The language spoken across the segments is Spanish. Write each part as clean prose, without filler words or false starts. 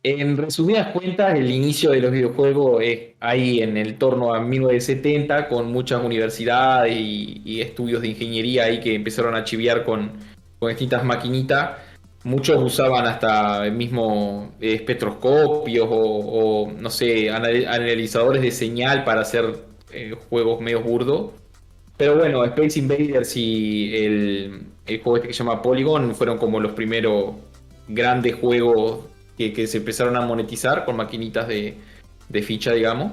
En resumidas cuentas, el inicio de los videojuegos es ahí en el torno a 1970, con muchas universidades y estudios de ingeniería ahí que empezaron a chiviar con distintas maquinitas. Muchos usaban hasta el mismo espectroscopios no sé, analizadores de señal para hacer juegos medio burdos. Pero bueno, Space Invaders y el juego este que se llama Polygon fueron como los primeros grandes juegos que se empezaron a monetizar con maquinitas de ficha, digamos.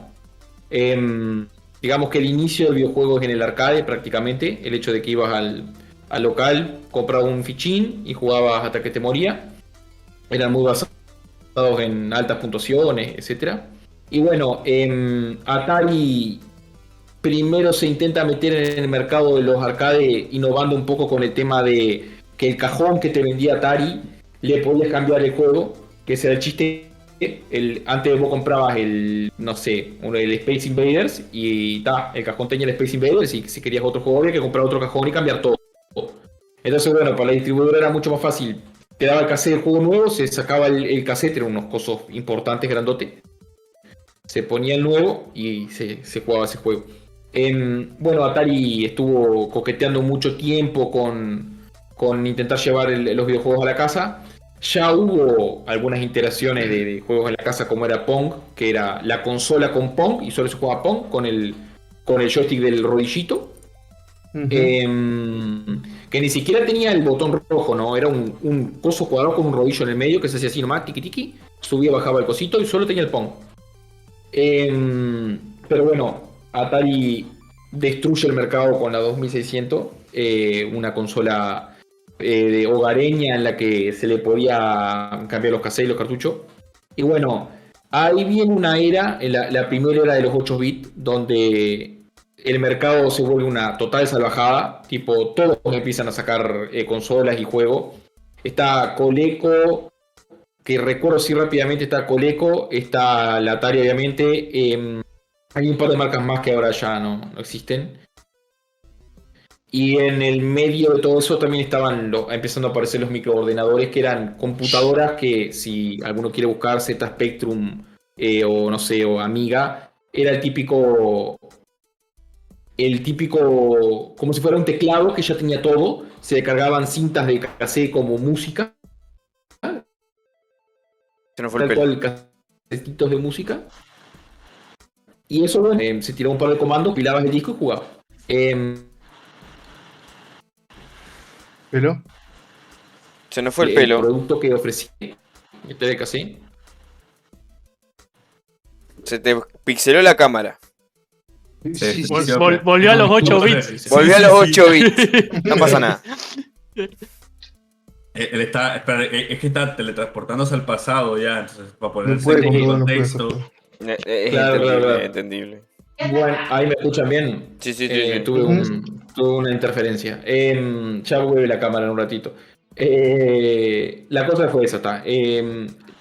Digamos que el inicio del videojuego es en el arcade prácticamente, el hecho de que ibas al local, comprabas un fichín y jugabas hasta que te moría. Eran muy basados en altas puntuaciones, etcétera. Y bueno, Atari primero se intenta meter en el mercado de los arcades, innovando un poco con el tema de que el cajón que te vendía Atari le podías cambiar el juego, que ese era el chiste. Antes vos comprabas no sé, el Space Invaders y el cajón tenía el Space Invaders y si querías otro juego había que comprar otro cajón y cambiar todo. Entonces, bueno, para la distribuidora era mucho más fácil. Te daba el cassette del juego nuevo, se sacaba el cassette, eran unos cosos importantes, grandotes. Se ponía el nuevo y se jugaba ese juego. Bueno, Atari estuvo coqueteando mucho tiempo con intentar llevar los videojuegos a la casa. Ya hubo algunas iteraciones de juegos en la casa, como era Pong, que era la consola con Pong y solo se jugaba Pong con el joystick del rodillito. Ujú. Que ni siquiera tenía el botón rojo, ¿no? Era un coso cuadrado con un rodillo en el medio que se hacía así nomás, tiki tiki. Subía, bajaba el cosito y solo tenía el Pong. Pero bueno, Atari destruye el mercado con la 2600, una consola de hogareña en la que se le podía cambiar los cassettes y los cartuchos. Y bueno, ahí viene una era, la primera era de los 8 bits, donde el mercado se vuelve una total salvajada, tipo todos empiezan a sacar consolas y juegos. Está Coleco, que recuerdo así rápidamente, está Coleco, está la Atari obviamente, hay un par de marcas más que ahora ya no existen. Y en el medio de todo eso también estaban empezando a aparecer los microordenadores, que eran computadoras que si alguno quiere buscar Z Spectrum o no sé, o Amiga, era el típico, como si fuera un teclado que ya tenía todo, se descargaban cintas de cassette como música, Se nos fue el tal pelo. cual casetitos de música. Y eso, bueno, se tiraba un par de comandos, pilabas el disco y jugabas. Pero, Se nos fue el El pelo. producto que ofrecía TDKC. Se te pixeló la cámara. sí, Sí, sí, volvió a los 8 bits. Volvió a los 8 bits. No pasa nada. Él está, espera, es que está teletransportándose al pasado ya, entonces para no ponerse puede con en todo, no puede con contexto. todo. Es Claro, claro, entendible, es claro. entendible. Bueno, ahí me escuchan bien. Sí, sí, sí, sí. Tuve, Ujú. tuve una interferencia. Ya vuelve la cámara en un ratito. La cosa fue esa, está.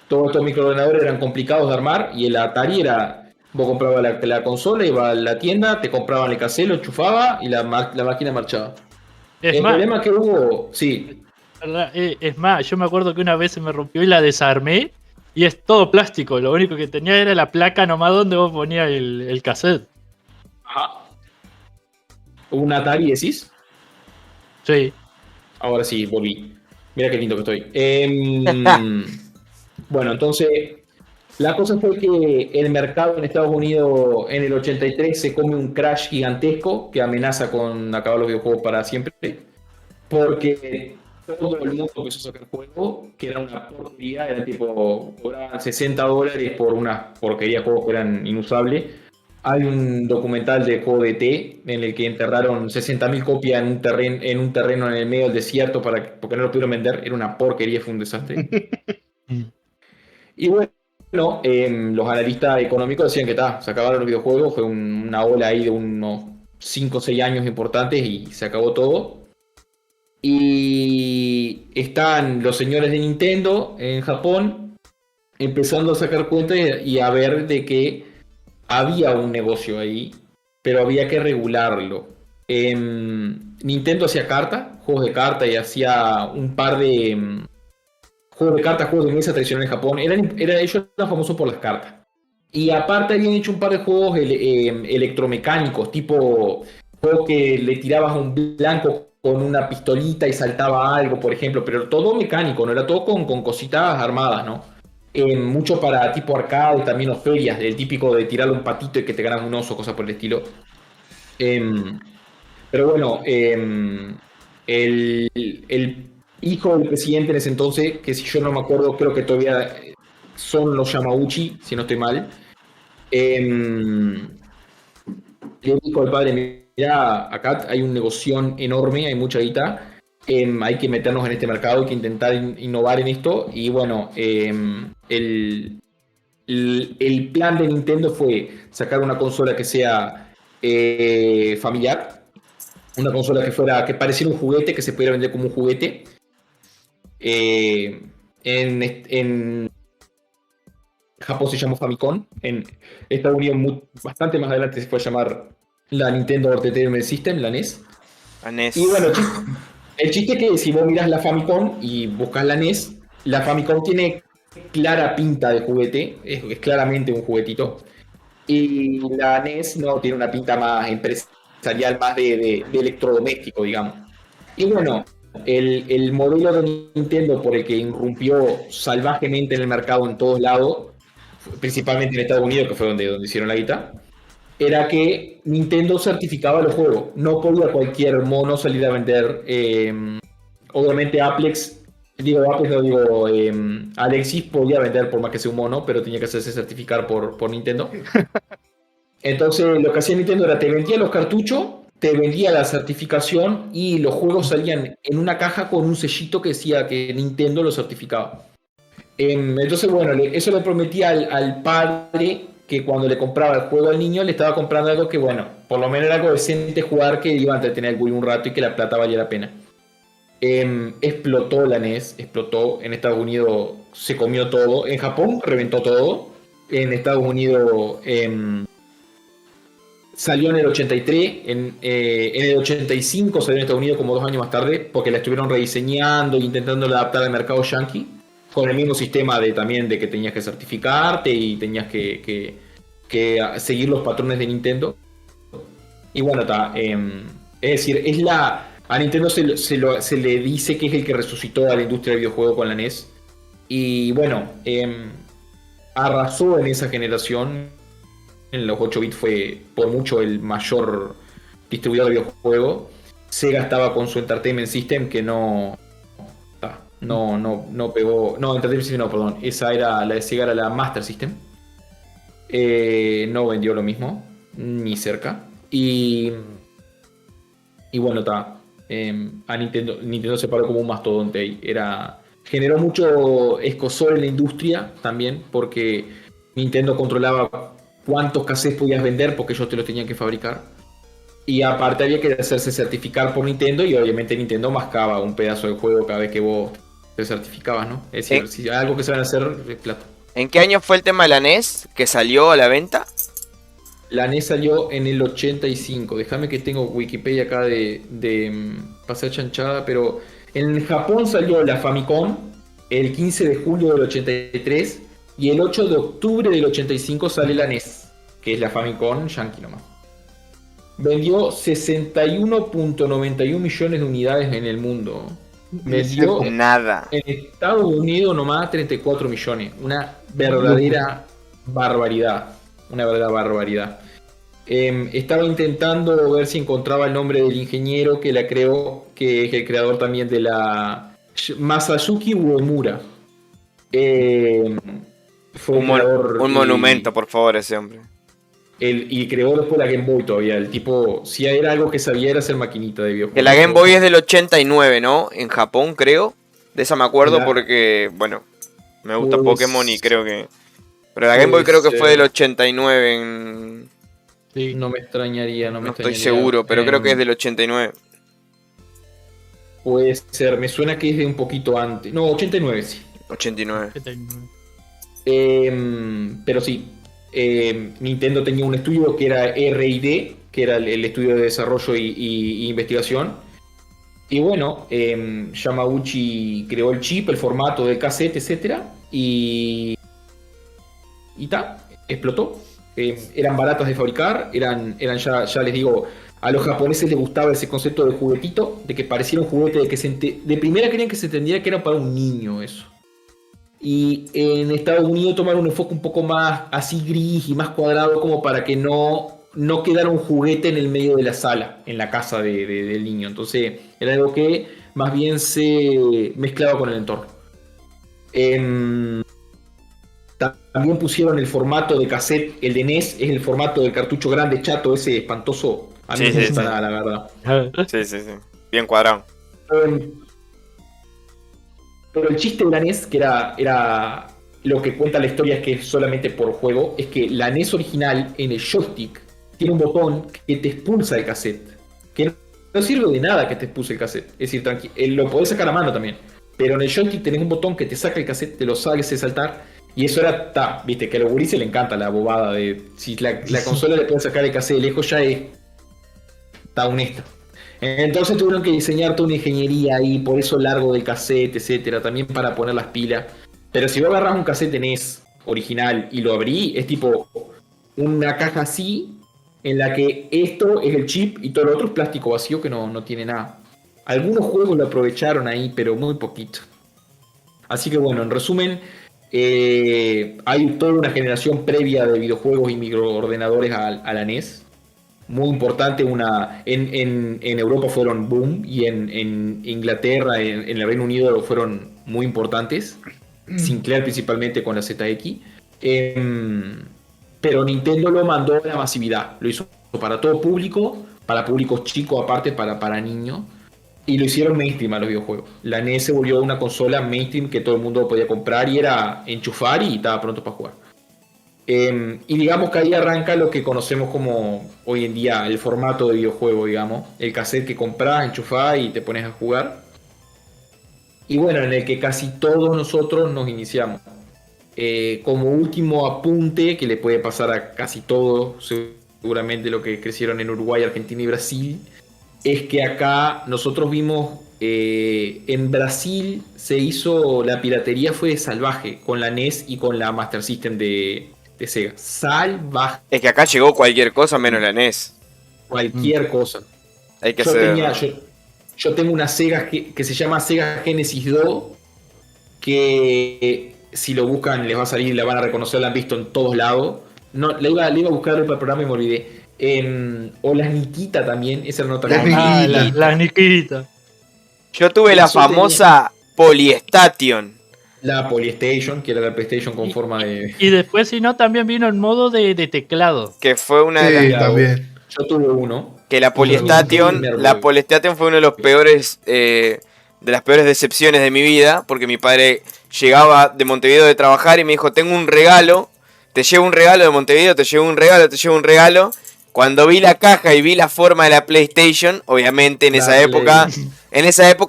Todos estos microordenadores eran complicados de armar y el Atari era. Vos comprabas la consola, iba a la tienda, te compraban el cassette, lo enchufaba y la máquina marchaba. Es El más, problema que hubo, sí, es más, yo me acuerdo que una vez se me rompió y la desarmé y es todo plástico. Lo único que tenía era la placa nomás donde vos ponías el cassette. ajá, un Atari decís. Sí. Ahora sí, volví. Mira qué lindo que estoy. Bueno, entonces, la cosa fue que el mercado en Estados Unidos en el 83 se come un crash gigantesco que amenaza con acabar los videojuegos para siempre, porque todo el mundo empezó a sacar juegos que era una porquería, era tipo, cobraban $60 por una porquería de juegos que eran inusables. Hay un documental de juego de T en el que enterraron 60.000 copias en un terreno en el medio del desierto porque no lo pudieron vender. Era una porquería, fue un desastre. Y bueno, los analistas económicos decían que se acabaron los videojuegos, fue una ola ahí de unos 5 o 6 años importantes y se acabó todo. Y están los señores de Nintendo en Japón empezando a sacar cuenta y a ver de que había un negocio ahí, pero había que regularlo. Nintendo hacía cartas, juegos de carta y hacía un par de juegos de cartas, juegos de mesa tradicional en Japón. Ellos eran famosos por las cartas. Y aparte habían hecho un par de juegos electromecánicos, tipo juegos que le tirabas un blanco con una pistolita y saltaba algo, por ejemplo, pero todo mecánico, no era todo con cositas armadas, ¿no? Mucho para tipo arcade también o ferias, el típico de tirarle un patito y que te ganas un oso, cosas por el estilo. Pero bueno, el hijo del presidente en ese entonces, que si yo no me acuerdo, creo que todavía son los Yamauchi, si no estoy mal, le dijo al padre, mira, acá hay un negocio enorme, hay mucha guita, hay que meternos en este mercado, hay que intentar innovar en esto, y bueno, el plan de Nintendo fue sacar una consola que sea familiar, una consola que pareciera un juguete, que se pudiera vender como un juguete. En Japón se llamó Famicom, en Estados Unidos bastante más adelante se fue a llamar la Nintendo Entertainment System, la NES. La NES. Y bueno, el chiste es que si vos mirás la Famicom y buscas la NES, la Famicom tiene clara pinta de juguete, es claramente un juguetito. Y la NES no tiene una pinta más empresarial, más de electrodoméstico, digamos. Y bueno, el modelo de Nintendo por el que irrumpió salvajemente en el mercado en todos lados, principalmente en Estados Unidos, que fue donde hicieron la guita, era que Nintendo certificaba los juegos. No podía cualquier mono salir a vender. Obviamente Alexis podía vender por más que sea un mono, pero tenía que hacerse certificar por Nintendo. Entonces lo que hacía Nintendo era te vendía los cartuchos, te vendía la certificación y los juegos salían en una caja con un sellito que decía que Nintendo lo certificaba. Entonces bueno, eso le prometía al padre que cuando le compraba el juego al niño le estaba comprando algo que bueno, por lo menos era algo decente jugar, que iba a entretener el Wii un rato y que la plata valía la pena. Explotó la NES, explotó. En Estados Unidos se comió todo. En Japón reventó todo. En Estados Unidos salió en el 83. En el 85 salió en Estados Unidos como 2 años más tarde, porque la estuvieron rediseñando e intentando adaptar al mercado yankee, con el mismo sistema también de que tenías que certificarte y tenías que seguir los patrones de Nintendo. Y bueno, está. Es decir, a Nintendo se le dice que es el que resucitó a la industria del videojuego con la NES. Y bueno, arrasó en esa generación. En los 8 bits fue por mucho el mayor distribuidor de videojuegos. Sega estaba con su Entertainment System que no pegó. No, Entertainment System no, perdón. Esa era la de Sega, era la Master System. No vendió lo mismo, ni cerca. Y bueno, está. A Nintendo se paró como un mastodonte ahí. Generó mucho escozor en la industria también, porque Nintendo controlaba cuántos cassettes podías vender, porque ellos te los tenían que fabricar. Y aparte había que hacerse certificar por Nintendo, y obviamente Nintendo mascaba un pedazo de juego cada vez que vos te certificabas, ¿no? Es decir, si hay algo que se van a hacer, es plata. ¿En qué año fue el tema de la NES que salió a la venta? La NES salió en el 85. Déjame que tengo Wikipedia acá de pasar chanchada, pero en Japón salió la Famicom el 15 de julio del 83 y el 8 de octubre del 85 sale la NES, que es la Famicom Yankee nomás. Vendió 61.91 millones de unidades en el mundo. Vendió nada. En Estados Unidos nomás 34 millones. Una verdadera barbaridad. Una verdadera barbaridad. Estaba intentando ver si encontraba el nombre del ingeniero que la creó, que es el creador también de la Masayuki Uemura. Fue un monumento, por favor, ese hombre. Y creó después la Game Boy todavía. El tipo, si era algo que sabía, era hacer maquinita de videojuegos. Que la Game Boy es del 89, ¿no? En Japón, creo. De esa me acuerdo porque, bueno, me gusta Pokémon y creo que... Pero la Game Boy creo que fue del 89 Sí. No me extrañaría, no estoy seguro, pero creo que es del 89. Puede ser, me suena que es de un poquito antes. No, 89 sí. 89. Pero sí, Nintendo tenía un estudio que era R&D, que era el estudio de desarrollo y investigación. Y bueno, Yamauchi creó el chip, el formato del cassette, etcétera, y explotó. Eran baratas de fabricar, eran ya les digo, a los japoneses les gustaba ese concepto de juguetito, de que pareciera un juguete, de primera querían que se entendiera que era para un niño eso. Y en Estados Unidos tomaron un enfoque un poco más así gris y más cuadrado, como para que no quedara un juguete en el medio de la sala, en la casa del niño. Entonces era algo que más bien se mezclaba con el entorno. También pusieron el formato de cassette, el de NES, es el formato del cartucho grande, chato, ese espantoso. A mí no me gusta nada, la verdad. Sí. Bien cuadrado. Pero el chiste de la NES, que era lo que cuenta la historia, es que es solamente por juego, es que la NES original en el joystick tiene un botón que te expulsa el cassette. Que no sirve de nada que te expulse el cassette. Es decir, lo podés sacar a mano también. Pero en el joystick tenés un botón que te saca el cassette, te lo hace saltar. Y eso era, viste, que a los gurises le encanta la bobada de si la consola le puede sacar el cassette de lejos, ya está honesta. Entonces tuvieron que diseñar toda una ingeniería ahí, por eso largo del cassette, etcétera, también para poner las pilas. Pero si vos agarrás un cassette NES original y lo abrí, es tipo una caja así, en la que esto es el chip y todo lo otro es plástico vacío que no tiene nada. Algunos juegos lo aprovecharon ahí, pero muy poquito. Así que bueno, en resumen, hay toda una generación previa de videojuegos y microordenadores a la NES. Muy importante, en Europa fueron boom, y en Inglaterra, en el Reino Unido fueron muy importantes. Sinclair principalmente con la ZX. Pero Nintendo lo mandó a la masividad. Lo hizo para todo público, para públicos chicos aparte, para niños. Y lo hicieron mainstream a los videojuegos. La NES se volvió una consola mainstream que todo el mundo podía comprar y era enchufar y estaba pronto para jugar. Y digamos que ahí arranca lo que conocemos como hoy en día el formato de videojuego, digamos. El cassette que compras, enchufás y te pones a jugar. Y bueno, en el que casi todos nosotros nos iniciamos. Como último apunte, que le puede pasar a casi todos, seguramente los que crecieron en Uruguay, Argentina y Brasil, es que acá nosotros vimos, en Brasil se hizo, la piratería fue salvaje con la NES y con la Master System de Sega. Salvaje. Es que acá llegó cualquier cosa menos la NES. Cualquier cosa. Hay que hacer. Yo tengo una Sega que se llama Sega Genesis 2, que si lo buscan les va a salir, la van a reconocer, la han visto en todos lados. No, le iba a buscar para el programa y me olvidé. O las Nikita también, esa era otra. Las Nikita. Yo tuve la famosa Polystation. La Polystation, que era la PlayStation con forma de... Y después, si no, también vino el modo de teclado. Que fue una de las... también. Yo tuve uno. Que la Polystation fue uno de los peores... de las peores decepciones de mi vida. Porque mi padre llegaba de Montevideo de trabajar y me dijo, tengo un regalo. Te llevo un regalo de Montevideo, te llevo un regalo. Cuando vi la caja y vi la forma de la PlayStation, obviamente en esa época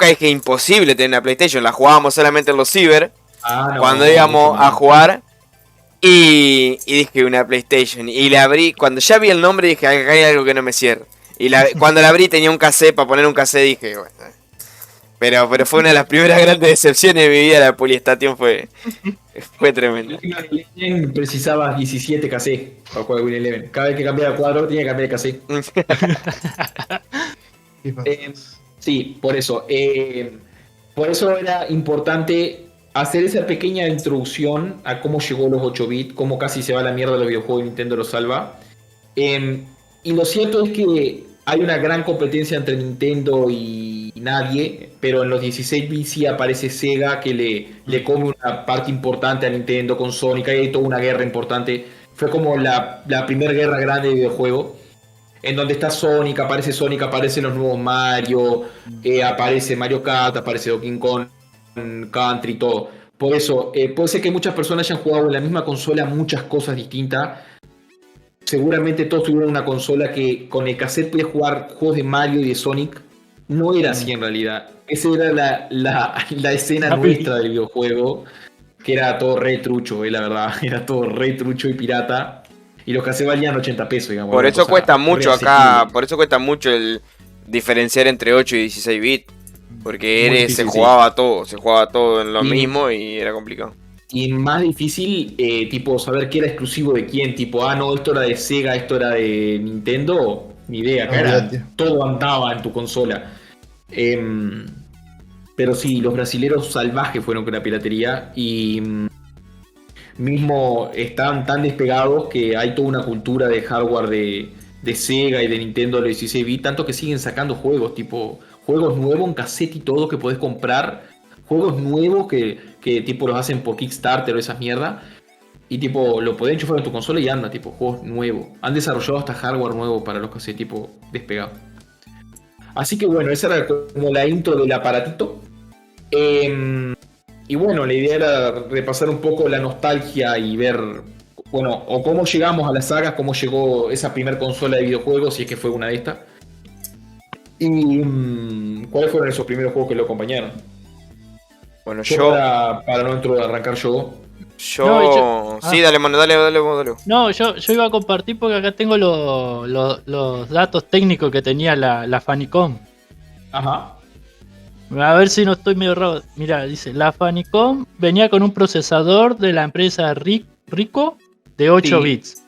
dije imposible tener una PlayStation. La jugábamos solamente en los ciber. Cuando íbamos a jugar. Y dije una PlayStation. Y la abrí. Cuando ya vi el nombre dije, acá hay algo que no me cierra. Y cuando la abrí tenía un cassette. Para poner un cassette dije, bueno. Pero fue una de las primeras grandes decepciones de mi vida. La Polystation fue tremenda. Precisabas 17 cassettes para jugar Win Eleven. Cada vez que cambiaba el cuadro tenía que cambiar el cassette. Sí, por eso. Por eso era importante hacer esa pequeña introducción a cómo llegó los 8 bits, cómo casi se va a la mierda los videojuegos y Nintendo los salva. Y lo cierto es que hay una gran competencia entre Nintendo y nadie, pero en los 16 bits sí aparece Sega, que le come una parte importante a Nintendo con Sonic. Hay toda una guerra importante. Fue como la primera guerra grande de videojuegos, en donde está Sonic, aparecen los nuevos Mario, aparece Mario Kart, aparece Donkey Kong Country, todo. Por eso, puede ser que muchas personas hayan jugado en la misma consola muchas cosas distintas. Seguramente todos tuvieron una consola que con el cassette podía jugar juegos de Mario y de Sonic. No era así en realidad. Esa era la escena nuestra del videojuego, que era todo re trucho, la verdad. Era todo re trucho y pirata. Y los cassettes valían 80 pesos, digamos. Por eso cuesta mucho acá, por eso cuesta mucho el diferenciar entre 8 y 16 bits. Porque Muy se difícil, jugaba todo en lo Y- mismo y era complicado. Y más difícil, tipo, saber qué era exclusivo de quién. Tipo, no, esto era de Sega, esto era de Nintendo. Ni idea, acá Olvídate. todo andaba en tu consola. Em, pero sí, los brasileros salvajes fueron con la piratería y mismo están tan despegados que hay toda una cultura de hardware de Sega y de Nintendo de 16 bits, tanto que siguen sacando juegos, tipo juegos nuevos en cassette y todo que podés comprar, juegos nuevos que tipo los hacen por Kickstarter o esas mierdas, y tipo lo podés enchufar en tu consola y anda, tipo juegos nuevos. Han desarrollado hasta hardware nuevo para los cassettes, tipo despegado. Así que bueno, esa era como la intro del aparatito. Y bueno, la idea era repasar un poco la nostalgia y ver, bueno, o cómo llegamos a las sagas, cómo llegó esa primer consola de videojuegos, si es que fue una de estas. Y cuáles fueron esos primeros juegos que lo acompañaron. Bueno, Yo para no arrancar yo. No, Sí, dale, mano, dale. No, yo iba a compartir porque acá tengo los datos técnicos que tenía la Famicom. Ajá. A ver si no estoy medio raro. Mira, dice, la Famicom venía con un procesador de la empresa Rico de 8 Sí. bits.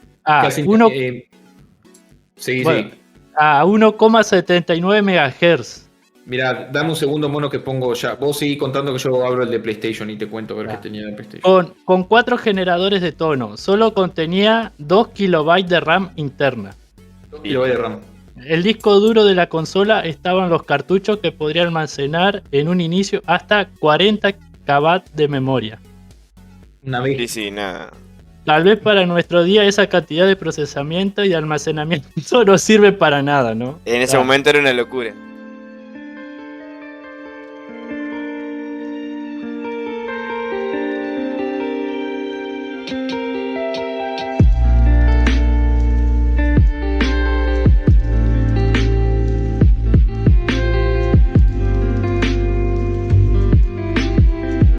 Sí, Bueno, sí. A 1,79 MHz. Mira, dame un segundo, mono, que pongo ya. Vos seguís contando que yo abro el de PlayStation y te cuento a ver qué tenía de PlayStation. Con 4 generadores de tono. Solo contenía 2 KB de RAM interna. Y lo voy de RAM. El disco duro de la consola estaban los cartuchos que podría almacenar en un inicio hasta 40 KB de memoria. Una vez. Sí, nada. Tal vez para nuestro día esa cantidad de procesamiento y de almacenamiento no sirve para nada, ¿no? En ese momento era una locura.